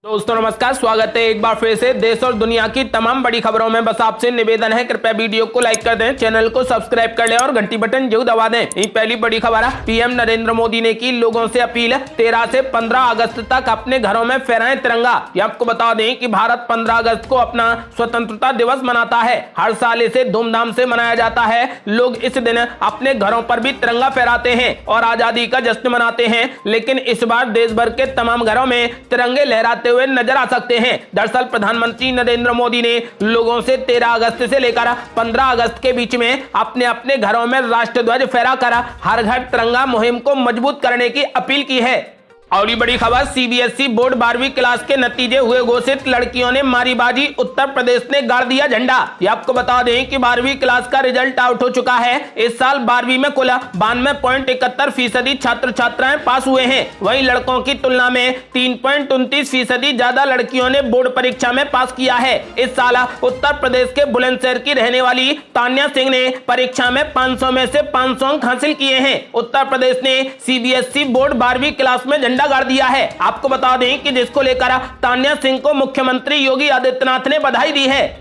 दोस्तों नमस्कार, स्वागत है एक बार फिर से देश और दुनिया की तमाम बड़ी खबरों में। बस आपसे निवेदन है, कृपया वीडियो को लाइक कर दें, चैनल को सब्सक्राइब कर लें और घंटी बटन जरूर दबा दें। ये पहली बड़ी खबर है, पीएम नरेंद्र मोदी ने की लोगों से अपील, 13 से 15 अगस्त तक अपने घरों में फहराएं तिरंगा। ये आपको बता दें कि भारत 15 अगस्त को अपना स्वतंत्रता दिवस मनाता है। हर साल इसे धूमधाम से मनाया जाता है। लोग इस दिन अपने घरों पर भी तिरंगा फहराते हैं और आजादी का जश्न मनाते हैं। लेकिन इस बार देश भर के तमाम घरों में तिरंगे लहराते हुए नजर आ सकते हैं। दरअसल प्रधानमंत्री नरेंद्र मोदी ने लोगों से 13 अगस्त से लेकर 15 अगस्त के बीच में अपने अपने घरों में राष्ट्रध्वज फहराकर हर घर तिरंगा मुहिम को मजबूत करने की अपील की है। और ये बड़ी खबर, सीबीएसई बोर्ड 12वीं क्लास के नतीजे हुए घोषित, लड़कियों ने मारी बाजी, उत्तर प्रदेश ने गाड़ दिया झंडा। ये आपको बता दें कि 12वीं क्लास का रिजल्ट आउट हो चुका है। इस साल 12वीं में कुल 92.71% छात्र छात्राएं पास हुए हैं। वहीं लड़कों की तुलना में 3.29% ज्यादा लड़कियों ने बोर्ड परीक्षा में पास किया है। इस साल उत्तर प्रदेश के बुलंदशहर की रहने वाली तान्या सिंह ने परीक्षा में 500 में से 500 अंक हासिल किए हैं। उत्तर प्रदेश ने सीबीएसई बोर्ड 12वीं क्लास में झंडा गाड़ दिया है। आपको बता दें कि जिसको लेकर तान्या सिंह को मुख्यमंत्री योगी आदित्यनाथ ने बधाई दी है।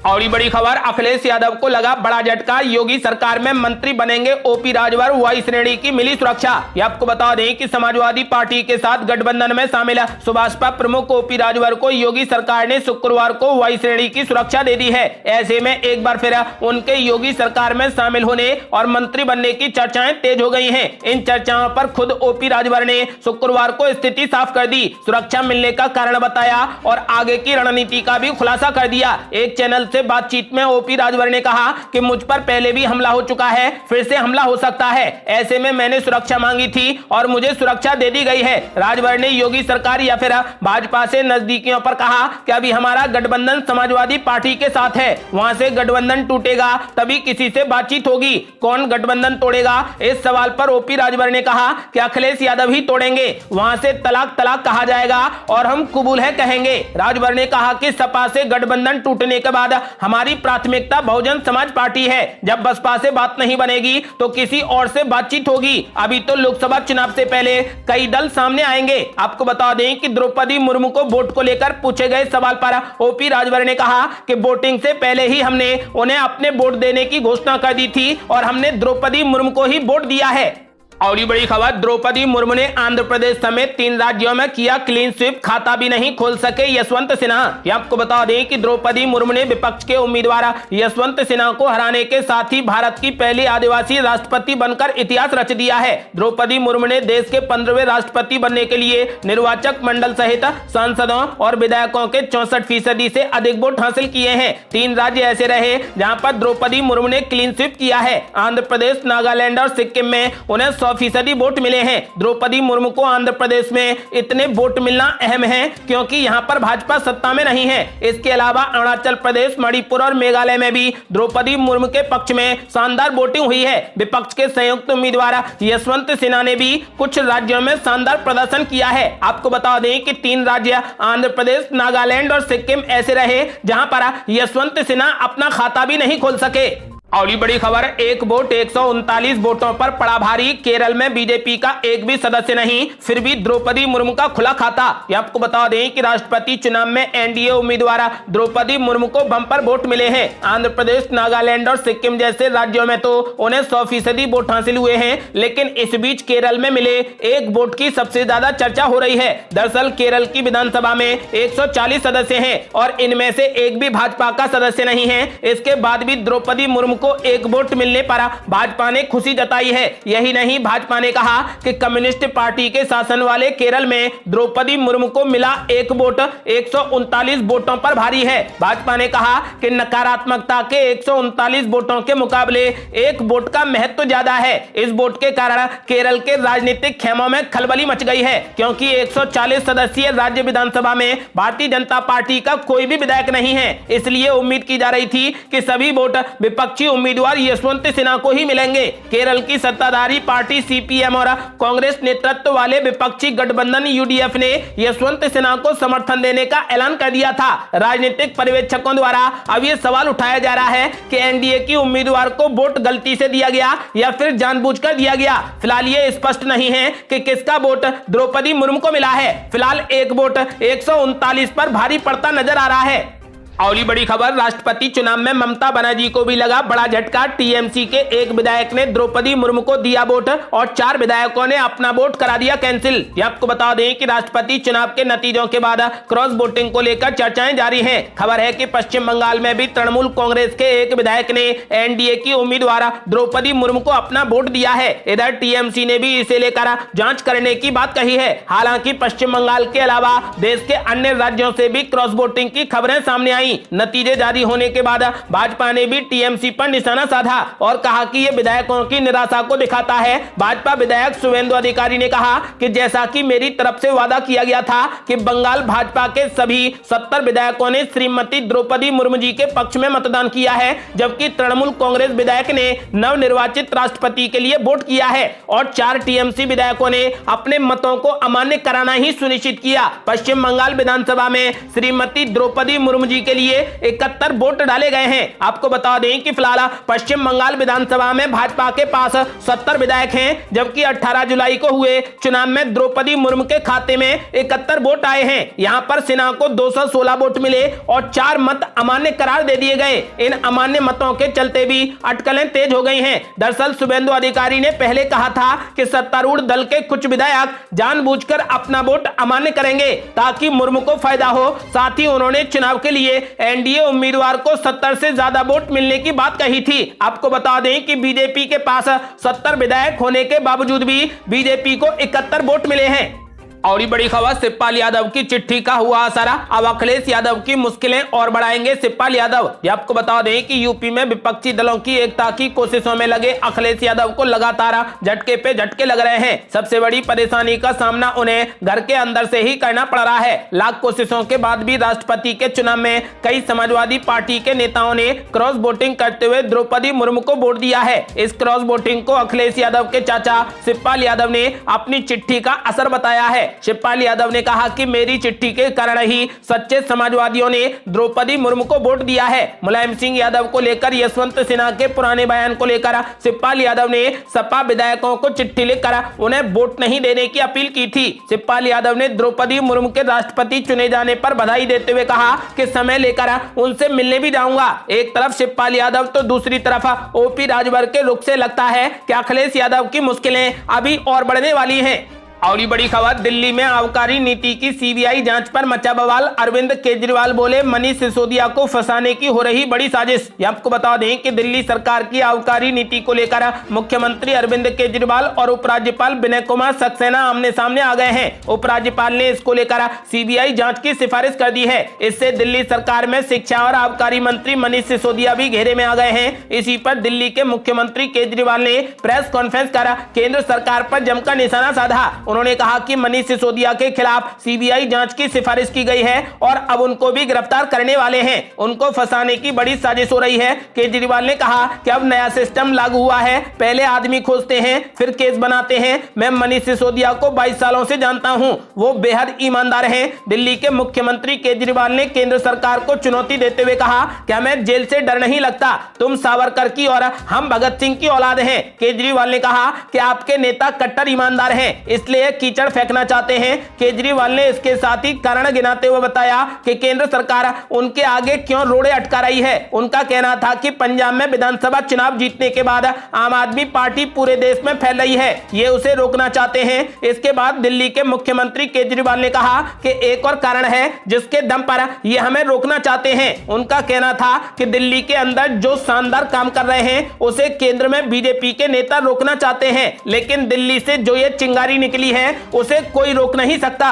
और ये बड़ी खबर, अखिलेश यादव को लगा बड़ा झटका, योगी सरकार में मंत्री बनेंगे ओपी राजभर, वाई श्रेणी की मिली सुरक्षा। ये आपको बता दें कि समाजवादी पार्टी के साथ गठबंधन में शामिल सुभाषपा प्रमुख ओपी राजभर को योगी सरकार ने शुक्रवार को वाई श्रेणी की सुरक्षा दे दी है। ऐसे में एक बार फिर उनके योगी सरकार में शामिल होने और मंत्री बनने की चर्चाएं तेज हो गई हैं। इन चर्चाओं पर खुद ओपी राजभर ने शुक्रवार को स्थिति साफ कर दी, सुरक्षा मिलने का कारण बताया और आगे की रणनीति का भी खुलासा कर दिया। एक चैनल से बातचीत में ओपी राजभर ने कहा कि मुझ पर पहले भी हमला हो चुका है, फिर से हमला हो सकता है। ऐसे में मैंने सुरक्षा मांगी थी और मुझे सुरक्षा दे दी गई है। राजभर ने योगी सरकार या फिर भाजपा से नजदीकियों पर कहा कि अभी हमारा गठबंधन समाजवादी पार्टी के साथ है, वहां से गठबंधन टूटेगा तभी किसी से बातचीत होगी। कौन गठबंधन तोड़ेगा, इस सवाल पर ओपी राजभर ने कहा कि अखिलेश यादव ही तोड़ेंगे, वहां से तलाक तलाक कहा जाएगा और हम कबूल है कहेंगे। राजभर ने कहा कि सपा से गठबंधन टूटने के बाद हमारी प्राथमिकता बहुजन समाज पार्टी है। जब बसपा से बात नहीं बनेगी तो किसी और से बातचीत होगी। अभी तो लोकसभा चुनाव से पहले कई दल सामने आएंगे। आपको बता दें कि द्रौपदी मुर्मू को वोट को लेकर पूछे गए सवाल पर ओपी राजभर ने कहा कि वोटिंग से पहले ही हमने उन्हें अपने वोट देने की घोषणा कर दी थी और हमने द्रौपदी मुर्मू को ही वोट दिया है। और ये बड़ी खबर, द्रौपदी मुर्मू ने आंध्र प्रदेश समेत 3 राज्यों में किया क्लीन स्वीप, खाता भी नहीं खोल सके यशवंत सिन्हा। ये आपको बता दें कि द्रौपदी मुर्मू ने विपक्ष के उम्मीदवार यशवंत सिन्हा को हराने के साथ ही भारत की पहली आदिवासी राष्ट्रपति बनकर इतिहास रच दिया है। द्रौपदी मुर्मू ने देश के 15वें राष्ट्रपति बनने के लिए निर्वाचक मंडल सहित सांसदों और विधायकों के 64% से अधिक वोट हासिल किए हैं। 3 राज्य ऐसे रहे जहां पर द्रौपदी मुर्मू ने क्लीन स्वीप किया है। आंध्र प्रदेश, नागालैंड और सिक्किम में उन्हें 100% वोट मिले हैं। द्रौपदी मुर्मू को आंध्र प्रदेश में इतने वोट मिलना अहम है क्योंकि यहां पर भाजपा सत्ता में नहीं है। इसके अलावा अरुणाचल प्रदेश, मणिपुर और मेघालय में भी द्रौपदी मुर्मू के पक्ष में शानदार वोटिंग हुई है। विपक्ष के संयुक्त उम्मीदवार यशवंत सिन्हा ने भी कुछ राज्यों में शानदार प्रदर्शन किया है। आपको बता दें कि 3 राज्य आंध्र प्रदेश, नागालैंड और सिक्किम ऐसे रहे जहां पर यशवंत सिन्हा अपना खाता भी नहीं खोल सके। और ये बड़ी खबर, एक वोट 139 वोटों पर पड़ा भारी, केरल में बीजेपी का एक भी सदस्य नहीं, फिर भी द्रौपदी मुर्मू का खुला खाता। ये आपको बता दें कि राष्ट्रपति चुनाव में एनडीए उम्मीदवार द्रौपदी मुर्मू को बम्पर वोट मिले हैं। आंध्र प्रदेश, नागालैंड और सिक्किम जैसे राज्यों में तो उन्हें 100% वोट हासिल हुए हैं, लेकिन इस बीच केरल में मिले एक वोट की सबसे ज्यादा चर्चा हो रही है। दरअसल केरल की विधानसभा में 140 सदस्य हैं और इनमें से एक भी भाजपा का सदस्य नहीं है। इसके बाद भी द्रौपदी मुर्मू को एक वोट मिलने पर भाजपा ने खुशी जताई है। यही नहीं, भाजपा ने कहा कि कम्युनिस्ट पार्टी के शासन वाले केरल में द्रौपदी मुर्मू को मिला एक वोट 139 वोटों पर भारी है। भाजपा ने कहा कि नकारात्मकता के 139 वोटों के मुकाबले एक वोट का महत्व ज्यादा है। इस वोट के कारण केरल के राजनीतिक खेमों में खलबली मच गई है क्योंकि 140 सदस्यीय राज्य विधानसभा में भारतीय जनता पार्टी का कोई भी विधायक नहीं है। इसलिए उम्मीद की जा रही थी कि सभी वोट विपक्षी ही उम्मीदवार यशवंत सिन्हा को ही मिलेंगे। केरल की सत्ताधारी पार्टी सीपीएम और कांग्रेस नेतृत्व वाले विपक्षी गठबंधन यूडीएफ ने यशवंत सिन्हा को समर्थन देने का ऐलान कर दिया था। राजनीतिक पर्यवेक्षकों द्वारा अब यह सवाल उठाया जा रहा है कि एनडीए की उम्मीदवार को वोट गलती से दिया गया या फिर जानबूझकर दिया गया। फिलहाल ये स्पष्ट नहीं है कि किसका वोट द्रौपदी मुर्मू को मिला है। फिलहाल एक वोट 139 पर भारी पड़ता नजर आ रहा है। अगली बड़ी खबर, राष्ट्रपति चुनाव में ममता बनर्जी को भी लगा बड़ा झटका। टीएमसी के एक विधायक ने द्रौपदी मुर्मू को दिया वोट और 4 विधायकों ने अपना वोट करा दिया कैंसिल। ये आपको बता दें कि राष्ट्रपति चुनाव के नतीजों के बाद क्रॉस वोटिंग को लेकर चर्चाएं जारी हैं। खबर है कि पश्चिम बंगाल में भी तृणमूल कांग्रेस के एक विधायक ने एनडीए की उम्मीदवार द्रौपदी मुर्मू को अपना वोट दिया है। इधर टीएमसी ने भी इसे लेकर जांच करने की बात कही है। हालांकि पश्चिम बंगाल के अलावा देश के अन्य राज्यों से भी क्रॉस वोटिंग की खबरें सामने आई। नतीजे जारी होने के बाद भाजपा ने भी टीएमसी पर निशाना साधा और कहा कि यह विधायकों की निराशा को दिखाता है। भाजपा विधायक शुभेंदु अधिकारी ने कहा कि जैसा कि मेरी तरफ से वादा किया गया था कि बंगाल भाजपा के सभी 70 विधायकों ने श्रीमती द्रौपदी मुर्मू जी के पक्ष में मतदान किया है, जबकि तृणमूल कांग्रेस विधायक ने नवनिर्वाचित राष्ट्रपति के लिए वोट किया है और 4 टीएमसी विधायकों ने अपने मतों को अमान्य कराना ही सुनिश्चित किया। पश्चिम बंगाल विधानसभा में श्रीमती द्रौपदी मुर्मू जी के लिए 71 वोट डाले गए हैं। आपको बता दें कि फिलहाल पश्चिम बंगाल विधानसभा में भाजपा के पास 70 विधायक हैं, जबकि 18 जुलाई को हुए चुनाव में द्रौपदी मुर्मू के खाते में 71 वोट आए हैं। यहां पर सिन्हा को 216 वोट मिले और 4 मत अमान्य करार दे दिए गए। इन अमान्य मतों के चलते भी अटकलें तेज हो गई हैं। दरअसल शुभेंदु अधिकारी ने पहले कहा था कि सत्तारूढ़ दल के कुछ विधायक जानबूझकर अपना वोट अमान्य करेंगे ताकि मुर्मू को फायदा हो। साथ ही उन्होंने चुनाव के लिए एनडीए उम्मीदवार को 70 से ज्यादा वोट मिलने की बात कही थी। आपको बता दें कि बीजेपी के पास 70 विधायक होने के बावजूद भी बीजेपी को 71 वोट मिले हैं। और बड़ी खबर, शिवपाल यादव की चिट्ठी का हुआ असर। अब अखिलेश यादव की मुश्किलें और बढ़ाएंगे शिवपाल यादव। ये आपको बता दें कि यूपी में विपक्षी दलों की एकता की कोशिशों में लगे अखिलेश यादव को लगातार झटके पे झटके लग रहे हैं। सबसे बड़ी परेशानी का सामना उन्हें घर के अंदर से ही करना पड़ रहा है। लाख कोशिशों के बाद भी राष्ट्रपति के चुनाव में कई समाजवादी पार्टी के नेताओं ने क्रॉस वोटिंग करते हुए द्रौपदी मुर्मू को वोट दिया है। इस क्रॉस वोटिंग को अखिलेश यादव के चाचा शिवपाल यादव ने अपनी चिट्ठी का असर बताया है। शिवपाल यादव ने कहा कि मेरी चिट्ठी के कारण ही सच्चे समाजवादियों ने द्रौपदी मुर्मू को वोट दिया है। मुलायम सिंह यादव को लेकर यशवंत सिन्हा के पुराने बयान को लेकर शिवपाल यादव ने सपा विधायकों को चिट्ठी लिखकर उन्हें वोट नहीं देने की अपील की थी। शिवपाल यादव ने द्रौपदी मुर्मू के राष्ट्रपति चुने जाने पर बधाई देते हुए कहा कि समय लेकर उनसे मिलने भी जाऊंगा। एक तरफ शिवपाल यादव तो दूसरी तरफ ओपी राजभर के रुख से लगता है कि अखिलेश यादव की मुश्किलें अभी और बढ़ने वाली हैं। और बड़ी खबर, दिल्ली में आबकारी नीति की सीबीआई जांच पर मचा बवाल। अरविंद केजरीवाल बोले मनीष सिसोदिया को फंसाने की हो रही बड़ी साजिश। ये आपको बता दें कि दिल्ली सरकार की आबकारी नीति को लेकर मुख्यमंत्री अरविंद केजरीवाल और उपराज्यपाल विनय कुमार सक्सेना आमने सामने आ गए हैं। उपराज्यपाल ने इसको लेकर सीबीआई जांच की सिफारिश कर दी है। इससे दिल्ली सरकार में शिक्षा और आबकारी मंत्री मनीष सिसोदिया भी घेरे में आ गए हैं। इसी पर दिल्ली के मुख्यमंत्री केजरीवाल ने प्रेस कॉन्फ्रेंस कर केंद्र सरकार पर जमकर निशाना साधा। उन्होंने कहा कि मनीष सिसोदिया के खिलाफ सीबीआई जांच की सिफारिश की गई है और अब उनको भी गिरफ्तार करने वाले हैं। उनको फंसाने की बड़ी साजिश हो रही है। केजरीवाल ने कहा कि अब नया सिस्टम लागू हुआ है, पहले आदमी खोजते हैं फिर केस बनाते हैं। मैं मनीष सिसोदिया को 22 सालों से जानता हूं, वो बेहद ईमानदार हैं। दिल्ली के मुख्यमंत्री केजरीवाल ने केंद्र सरकार को चुनौती देते हुए कहा कि हमें जेल से डर नहीं लगता, तुम सावरकर की और हम भगत सिंह की औलाद हैं। केजरीवाल ने कहा कि आपके नेता कट्टर ईमानदार हैं, इसलिए कीचड़ फेंकना चाहते हैं। केजरीवाल ने इसके साथ ही कारण गिनाते हुए बताया कि केंद्र सरकार उनके आगे क्यों रोड़े अटका रही है। उनका कहना था कि पंजाब में विधानसभा चुनाव जीतने के बाद आम आदमी पार्टी पूरे देश में फैल रही है, ये उसे रोकना चाहते हैं। इसके बाद दिल्ली के मुख्यमंत्री केजरीवाल ने कहा कि एक और कारण है जिसके दम पर ये हमें रोकना चाहते हैं। उनका कहना था कि दिल्ली के अंदर जो शानदार काम कर रहे हैं उसे केंद्र में बीजेपी के नेता रोकना चाहते हैं, लेकिन दिल्ली से जो ये चिंगारी निकली है उसे कोई रोक नहीं सकता।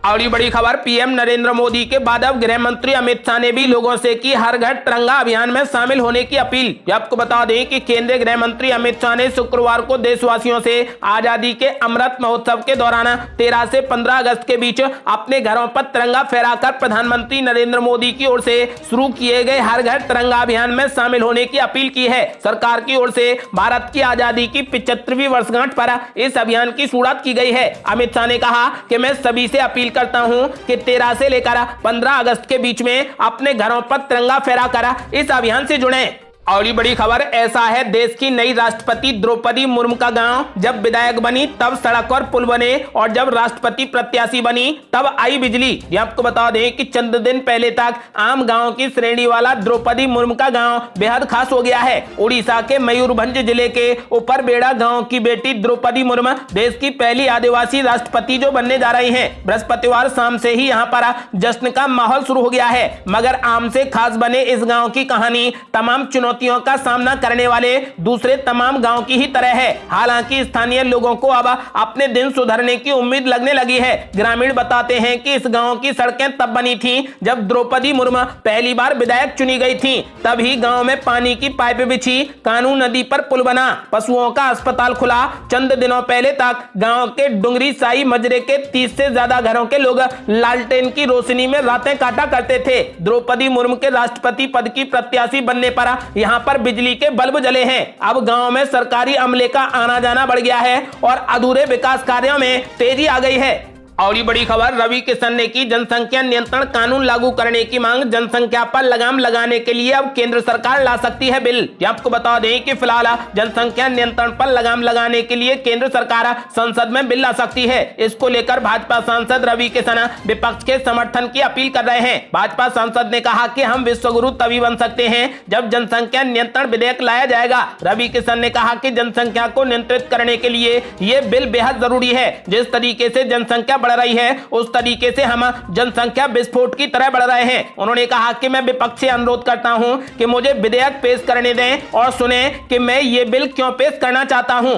और ये बड़ी खबर, पीएम नरेंद्र मोदी के बाद अब गृह मंत्री अमित शाह ने भी लोगों से की हर घर तिरंगा अभियान में शामिल होने की अपील। आपको बता दें कि केंद्रीय गृह मंत्री अमित शाह ने शुक्रवार को देशवासियों से आजादी के अमृत महोत्सव के दौरान 13 से 15 अगस्त के बीच अपने घरों पर तिरंगा फहराकर प्रधानमंत्री नरेंद्र मोदी की ओर से शुरू किए गए हर घर तिरंगा अभियान में शामिल होने की अपील की है। सरकार की ओर से भारत की आजादी की 75वीं वर्षगांठ पर इस अभियान की शुरुआत की गई है। अमित शाह ने कहा कि मैं सभी से अपील करता हूं कि 13 से लेकर 15 अगस्त के बीच में अपने घरों पर तिरंगा फहराकर इस अभियान से जुड़ें। और ये बड़ी खबर, ऐसा है देश की नई राष्ट्रपति द्रौपदी मुर्मू का गांव। जब विधायक बनी तब सड़क और पुल बने और जब राष्ट्रपति प्रत्याशी बनी तब आई बिजली। ये आपको बता दें कि चंद दिन पहले तक आम गांव की श्रेणी वाला द्रौपदी मुर्मू का गांव बेहद खास हो गया है। उड़ीसा के मयूरभंज जिले के ऊपरबेड़ा गाँव की बेटी द्रौपदी मुर्मू देश की पहली आदिवासी राष्ट्रपति जो बनने जा रही है। बृहस्पतिवार शाम से ही यहाँ पर जश्न का माहौल शुरू हो गया है। मगर आम से खास बने इस गाँव की कहानी तमाम चुनौतियों का सामना करने वाले दूसरे तमाम गांव की ही तरह है। हालांकि स्थानीय लोगों को अब अपने दिन सुधरने की उम्मीद लगने लगी है। ग्रामीण बताते हैं कि इस गांव की सड़कें तब बनी थीं जब द्रौपदी मुर्मू पहली बार विधायक चुनी गई थीं। तभी गांव में पानी की पाइप बिछी, कानू नदी पर पुल बना, पशुओं का अस्पताल खुला। चंद दिनों पहले तक गांव के डुंगरी साई मजरे के 30 से ज्यादा घरों के लोग लालटेन की रोशनी में रातें काटा करते थे। द्रौपदी मुर्मू के राष्ट्रपति पद की प्रत्याशी बनने पर यहाँ पर बिजली के बल्ब जले हैं। अब गांव में सरकारी अमले का आना जाना बढ़ गया है और अधूरे विकास कार्यों में तेजी आ गई है। और ये बड़ी खबर, रवि किशन ने की जनसंख्या नियंत्रण कानून लागू करने की मांग। जनसंख्या पर लगाम लगाने के लिए अब केंद्र सरकार ला सकती है बिल। आपको बता दें कि फिलहाल जनसंख्या नियंत्रण पर लगाम लगाने के लिए केंद्र सरकार संसद में बिल ला सकती है। इसको लेकर भाजपा सांसद रवि किशन विपक्ष के समर्थन की अपील कर रहे हैं। भाजपा सांसद ने कहा कि हम विश्वगुरु तभी बन सकते हैं जब जनसंख्या नियंत्रण विधेयक लाया जाएगा। रवि किशन ने कहा कि जनसंख्या को नियंत्रित करने के लिए ये बिल बेहद जरूरी है। जिस तरीके से जनसंख्या बढ़ रही है उस तरीके से हम जनसंख्या विस्फोट की तरह बढ़ रहे हैं। उन्होंने कहा कि मैं विपक्ष से अनुरोध करता हूं कि मुझे विधेयक पेश करने दें और सुने कि मैं ये बिल क्यों पेश करना चाहता हूं।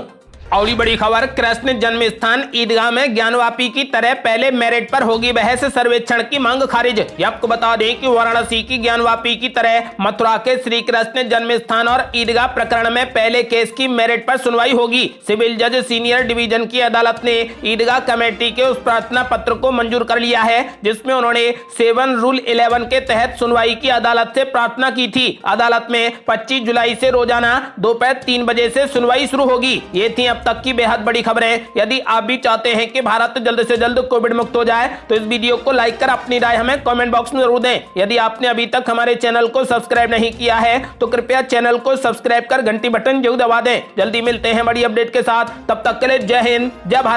और ये बड़ी खबर, कृष्ण जन्म स्थान ईदगाह में ज्ञानवापी की तरह पहले मेरिट पर होगी बहस, सर्वेक्षण की मांग खारिज। आपको बता दें कि वाराणसी की ज्ञानवापी की तरह मथुरा के श्री कृष्ण जन्म स्थान और ईदगाह प्रकरण में पहले केस की मेरिट पर सुनवाई होगी। सिविल जज सीनियर डिवीजन की अदालत ने ईदगाह कमेटी के उस प्रार्थना पत्र को मंजूर कर लिया है जिसमें उन्होंने 7 रूल 11 के तहत सुनवाई की अदालत से प्रार्थना की थी। अदालत में 25 जुलाई से रोजाना दोपहर 3 बजे से सुनवाई शुरू होगी। ये थी अब तक की बेहद बड़ी खबरें। यदि आप भी चाहते हैं कि भारत जल्द से जल्द कोविड मुक्त हो जाए तो इस वीडियो को लाइक कर अपनी राय हमें कमेंट बॉक्स में जरूर दें। यदि आपने अभी तक हमारे चैनल को सब्सक्राइब नहीं किया है तो कृपया चैनल को सब्सक्राइब कर घंटी बटन जरूर दबा दें। जल्दी मिलते हैं बड़ी अपडेट के साथ, तब तक के लिए जय हिंद, जय भारत।